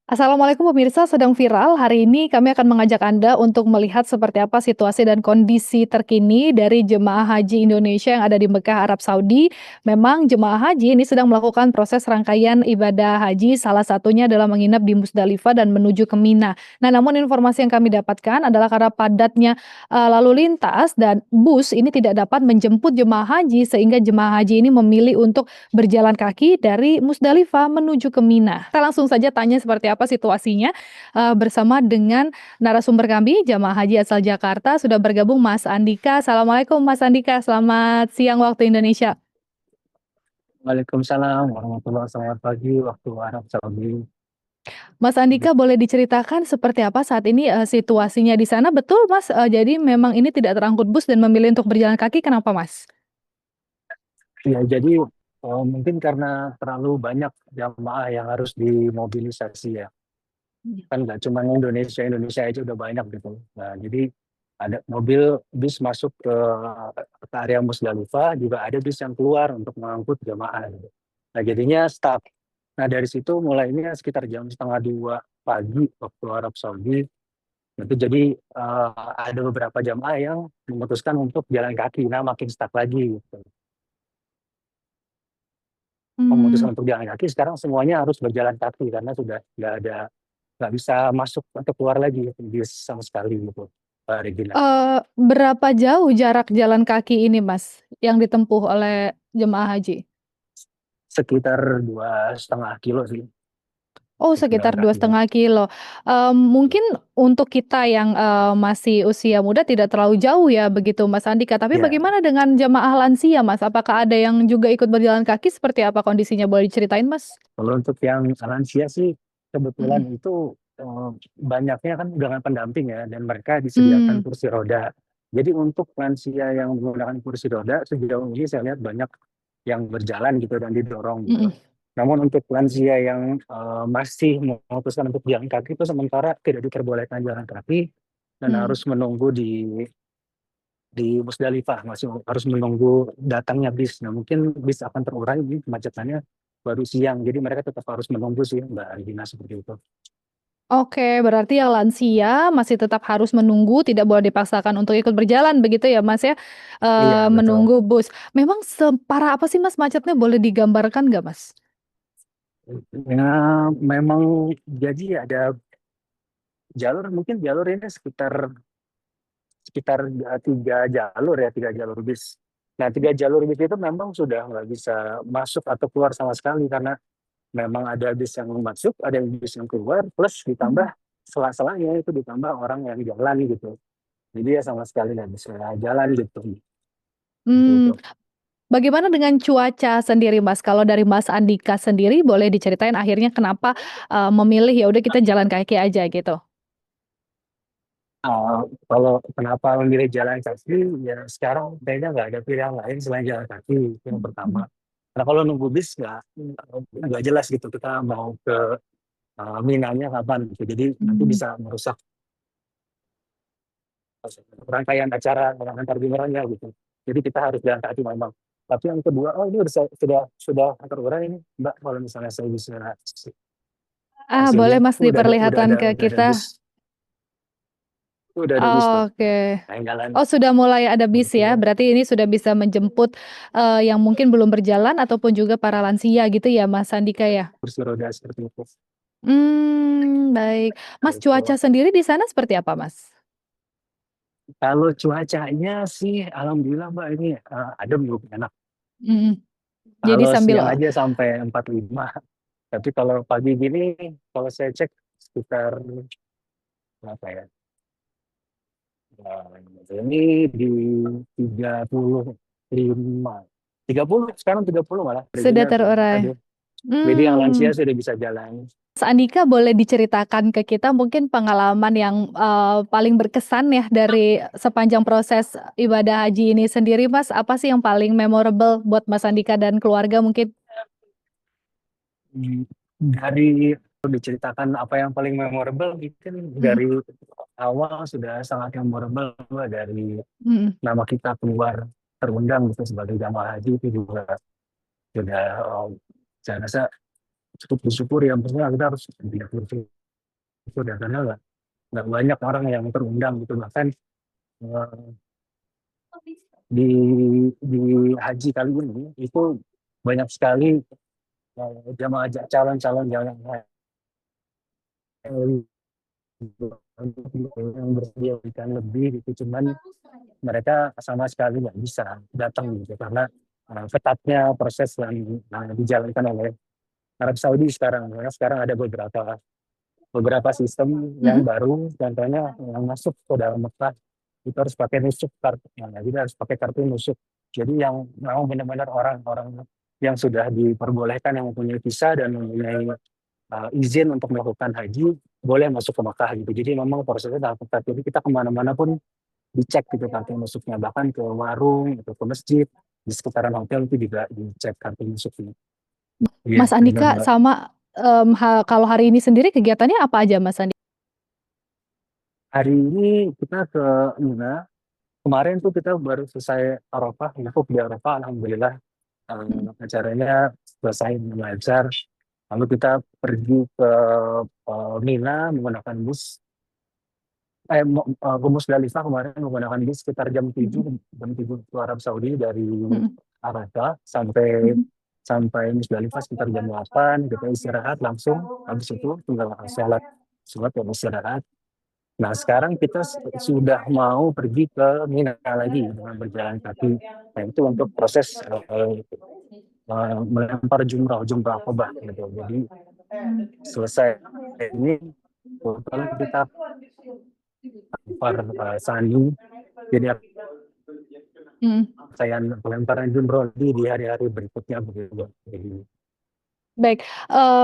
Assalamualaikum pemirsa, sedang viral. Hari ini kami akan mengajak Anda untuk melihat seperti apa situasi dan kondisi terkini dari jemaah haji Indonesia yang ada di Mekah, Arab Saudi. Memang jemaah haji ini sedang melakukan proses rangkaian ibadah haji, salah satunya adalah menginap di Musdalifah dan menuju ke Mina. Nah, namun informasi yang kami dapatkan adalah karena padatnya lalu lintas dan bus ini tidak dapat menjemput jemaah haji sehingga jemaah haji ini memilih untuk berjalan kaki dari Musdalifah menuju ke Mina. Kita langsung saja tanya seperti apa situasinya, bersama dengan narasumber kami, jamaah haji asal Jakarta, sudah bergabung Mas Andika. Assalamualaikum Mas Andika, selamat siang waktu Indonesia. Waalaikumsalam warahmatullahi wabarakatuh. Selamat pagi waktu Arab Saudi. Mas Andika boleh diceritakan seperti apa saat ini, situasinya di sana? Betul Mas, jadi memang ini tidak terangkut bus dan memilih untuk berjalan kaki, kenapa Mas? Ya, jadi mungkin karena terlalu banyak jamaah yang harus dimobilisasi ya. Kan nggak cuma Indonesia, Indonesia aja udah banyak gitu. Nah, jadi ada mobil bis masuk ke area Musdalifah, juga ada bis yang keluar untuk mengangkut jamaah gitu. Nah, jadinya stuck. Nah, dari situ mulainya sekitar jam setengah 2 pagi waktu Arab Saudi. Itu jadi ada beberapa jamaah yang memutuskan untuk jalan kaki, nah makin stuck lagi gitu. Mmm. Memutuskan untuk jalan kaki, sekarang semuanya harus berjalan kaki karena sudah nggak bisa masuk atau keluar lagi gitu, bis sama sekali gitu, Regina. Berapa jauh jarak jalan kaki ini Mas, yang ditempuh oleh jemaah haji? Sekitar 2,5 kilo sih Oh, untuk jalan sekitar dua kakinya. setengah kilo. Mungkin untuk kita yang, masih usia muda tidak terlalu jauh ya begitu Mas Andika, tapi Ya, bagaimana dengan jemaah lansia Mas? Apakah ada yang juga ikut berjalan kaki, seperti apa kondisinya, boleh diceritain Mas? kalau untuk yang lansia sih kebetulan Mhm. itu banyaknya kan dengan pendamping ya, dan mereka disediakan Mmm. kursi roda. Jadi untuk lansia yang menggunakan kursi roda sejauh ini saya lihat banyak yang berjalan gitu dan didorong gitu. Mhm. Namun untuk lansia yang masih memutuskan untuk jalan kaki itu sementara tidak diperbolehkan jalan kaki dan Mmm. harus menunggu di Musdalifah, masih harus menunggu datangnya bis. Nah, mungkin bis akan terurai ini kemacetannya baru siang. Jadi mereka tetap harus menunggu sih, Mbak Regina, seperti itu. Oke, berarti yang lansia masih tetap harus menunggu, tidak boleh dipaksakan untuk ikut berjalan begitu ya Mas ya? Iya, betul. Menunggu bus. Memang separah apa sih Mas macetnya, boleh digambarkan nggak Mas? Ya, memang jadi ada jalur, mungkin jalur ini sekitar sekitar 3 jalur ya, 3 jalur bis. Nah, 3 jalur bis itu memang sudah nggak bisa masuk atau keluar sama sekali karena memang ada bis yang masuk, ada bis yang keluar, plus ditambah Mhm. sela-selanya itu ditambah orang yang jalan gitu. Jadi ya sama sekali nggak bisa jalan gitu. Mmm. Gitu. Bagaimana dengan cuaca sendiri, Mas? Kalau dari Mas Andika sendiri boleh diceritain akhirnya kenapa, memilih ya udah kita jalan kaki aja gitu? Uh, Kalau kenapa memilih jalan kaki, ya sekarang kayaknya nggak ada pilihan lain selain jalan kaki, itu yang Mhm. pertama. Karena kalau nunggu bis nggak jelas gitu kita mau ke Minanya kapan gitu. Jadi nanti Mmm. bisa merusak rangkaian acara antar gilirannya gitu. Jadi kita harus jalan kaki memang. Tapi yang kedua, oh ini sudah terurai ini, Mbak. Kalau misalnya saya bisa kasih Boleh lihat, Mas diperlihatkan ke udah ada kita. bis, udah ada bis tuh, Oke. yang jalan Oh, sudah mulai ada bis ya, gitu. berarti ini sudah bisa menjemput, yang mungkin belum berjalan ataupun juga para lansia gitu ya, Mas Andika ya? Kursi roda seperti itu. Baik. Mas, cuaca Gitu. sendiri di sana seperti apa, Mas? Kalau cuacanya sih, alhamdulillah Mbak ini adem gitu, enak. Mhm. Jadi Kalau sambil siang aja sampai 45. Tapi kalau pagi gini, kalau saya cek sekitar berapa ya? Nah, ini di 35. 30 sekarang 30 malah. sudah Regina tuh. terurai. Aduh. Jadi yang lansia Mmm. sudah bisa jalan. Mas Andika boleh diceritakan ke kita mungkin pengalaman yang, paling berkesan ya dari sepanjang proses ibadah haji ini sendiri Mas, apa sih yang paling memorable buat Mas Andika dan keluarga mungkin? Dari diceritakan apa yang paling memorable, mungkin Mhm. dari awal sudah sangat memorable Mbak, dari Mhm. nama kita keluar terundang gitu sebagai jamaah haji itu juga sudah saya rasa cukup bersyukur ya, maksudnya kita harus bersyukur sudah karena nggak banyak orang yang terundang gitu, bahkan eh, di di haji kali ini itu banyak sekali jamaah calon-calon jamaah yang bersedia berikan lebih gitu, cuman mereka sama sekali nggak bisa datang gitu karena ketatnya proses yang dijalankan oleh Arab Saudi sekarang. Karena sekarang ada beberapa sistem yang Mhm. baru, contohnya yang masuk ke dalam Mekah itu harus pakai nusuk kartu, jadi harus pakai kartu nusuk. Jadi yang memang benar-benar orang-orang yang sudah diperbolehkan, yang mempunyai visa dan mempunyai izin untuk melakukan haji boleh masuk ke Mekah gitu. Jadi memang prosesnya sangat ketat. Jadi kita kemana-mana pun dicek gitu kartu masuknya, bahkan ke warung atau ke masjid di sekitaran hotel itu juga dicek kartu masuknya. Iya, Mas benar Andika Mbak. sama, kalau hari ini sendiri kegiatannya apa aja Mas Andi? Hari ini kita ke Mina. Kemarin tuh kita baru selesai Arafah, wukuf di Arafah, alhamdulillah Mhm. acaranya selesai dengan lancar. Lalu kita pergi ke Mina menggunakan bus. Ke Musdalifah kemarin menggunakan bus sekitar Mhm. jam 7 ke Arab Saudi dari Mhm. Arafah sampai Mhm. sampai Musdalifah sekitar jam 8, kita istirahat langsung, habis itu tinggal sholat sholat dan istirahat. Nah, sekarang kita sudah mau pergi ke Mina lagi dengan berjalan kaki. Nah, itu untuk proses melempar jumrah Aqabah gitu. Jadi selesai ini kebetulan kita lempar sani. Jadi Mhm. saya pelemparan jumroh di hari-hari berikutnya begitu. Jadi, Baik,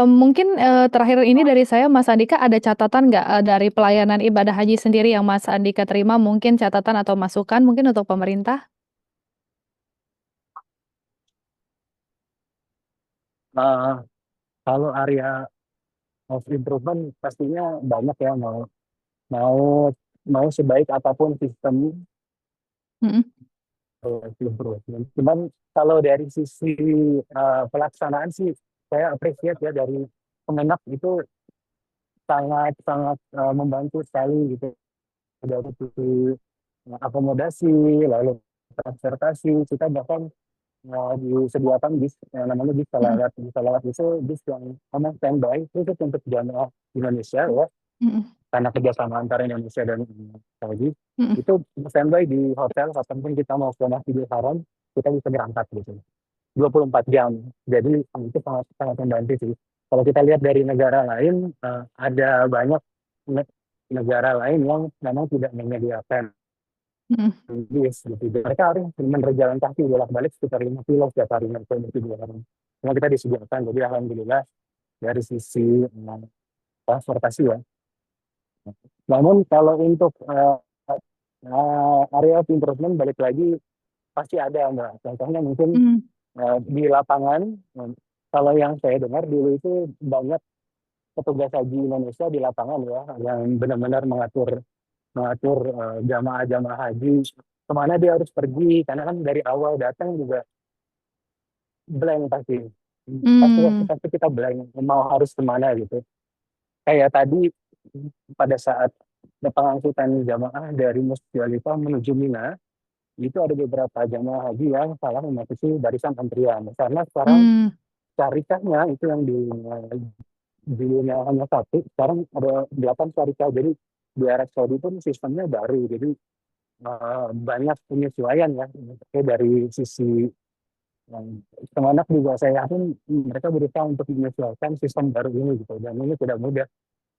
mungkin, terakhir ini dari saya Mas Andika ada catatan nggak, dari pelayanan ibadah haji sendiri yang Mas Andika terima, mungkin catatan atau masukan mungkin untuk pemerintah? eh, kalau area of improvement pastinya banyak ya, mau mau sebaik apapun sistem Mhm. improvement. Cuman kalau dari sisi pelaksanaan sih saya appreciate ya dari Kemenak itu sangat sangat membantu sekali gitu dari sisi akomodasi, lalu transportasi, kita bahkan disediakan bis yang namanya bis Mhm. salawat. Bis salawat itu bis yang memang standby khusus untuk jamaah Indonesia ya, Mhm. karena kerjasama antara Indonesia dan Saudi. Mhm. Itu standby di hotel kapanpun kita mau ke Masjidil Haram, kita bisa berangkat gitu. 24 jam. Jadi itu sangat sangat membantu sih. Kalau kita lihat dari negara lain, ada banyak negara lain yang memang tidak menyediakan Mhm. bis gitu. Mereka harus berjalan kaki bolak-balik sekitar 5 kilo setiap hari untuk dua hari. Cuma kita disediakan, jadi alhamdulillah dari sisi transportasi ya. Namun kalau untuk area of improvement balik lagi pasti ada Mbak. Contohnya mungkin Mhm. di lapangan, kalau yang saya dengar dulu itu banyak petugas haji Indonesia di lapangan ya, yang benar-benar mengatur mengatur jamaah-jamaah haji kemana dia harus pergi, karena kan dari awal datang juga blank pasti. Pasti Mmm. pasti kita blank mau harus kemana gitu. Kayak tadi pada saat pengangkutan jamaah dari Musdalifah menuju Mina, itu ada beberapa jamaah haji yang salah memasuki barisan antrian. Karena sekarang Mmm. syarikahnya itu yang dulunya hanya satu, sekarang ada 8 syarikah. Jadi di Arab Saudi pun sistemnya baru. Jadi banyak penyesuaian ya. Oke, dari sisi Kemenak juga saya yakin mereka berusaha untuk menyesuaikan sistem baru ini gitu. Dan ini tidak mudah.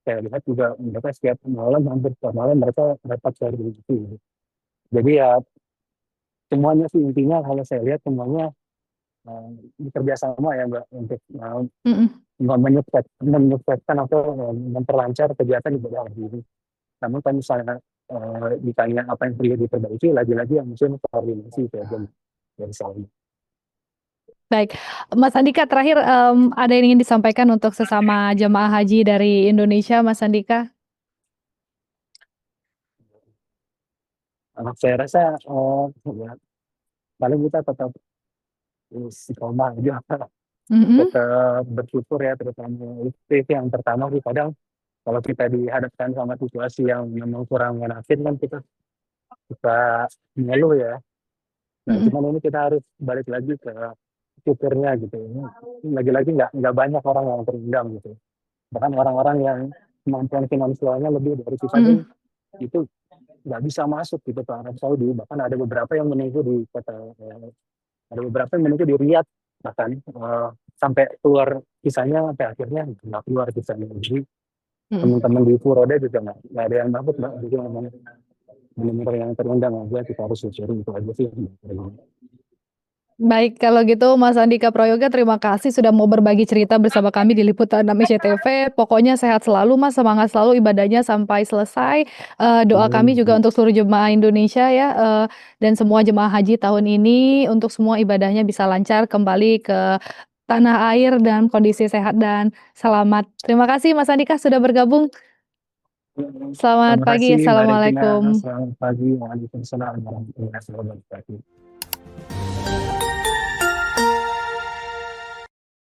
Saya lihat juga mereka setiap malam, hampir setiap malam mereka dapat dari itu gitu. Jadi ya semuanya sih intinya kalau saya lihat semuanya eh, bekerja sama ya Mbak untuk Mhm. menyukseskan atau memperlancar kegiatan ibadah haji ini. Namun kalau misalnya ditanya apa yang perlu diperbaiki, lagi-lagi yang mungkin koordinasi itu aja dari saya. Baik, Mas Andika terakhir, ada yang ingin disampaikan untuk sesama jemaah haji dari Indonesia, Mas Andika? Saya rasa ya, paling kita tetap istiqomah aja, Mhm. tetap bersyukur ya, terutama itu yang pertama sih kadang kalau kita dihadapkan sama situasi yang memang kurang menakutkan kan kita suka mengeluh ya. Nah, Mhm. cuman ini kita harus balik lagi ke fiturnya gitu. Ini lagi-lagi nggak banyak orang yang terundang gitu. Bahkan orang-orang yang kemampuan finansialnya lebih dari kita pun Mhm. itu nggak bisa masuk gitu ke Arab Saudi. Bahkan ada beberapa yang menunggu di kota, ada beberapa yang menunggu di Riyadh bahkan sampai keluar kisahnya sampai akhirnya nggak keluar kisahnya. Jadi Mhm. teman-teman di Furoda juga nggak ada yang dapat mbak. Jadi memang benar-benar yang terundang aja kita harus syukurin itu aja sih. Baik, kalau gitu Mas Andika Prayoga terima kasih sudah mau berbagi cerita bersama kami di Liputan 6 SCTV. Pokoknya sehat selalu Mas, semangat selalu ibadahnya sampai selesai. Doa kami juga untuk seluruh jemaah Indonesia ya, dan semua jemaah haji tahun ini untuk semua ibadahnya bisa lancar kembali ke tanah air dan kondisi sehat dan selamat. Terima kasih Mas Andika sudah bergabung. Selamat Terima pagi, kasih Mbak Regina. Assalamualaikum. Selamat pagi. Waalaikumsalam warahmatullahi wabarakatuh.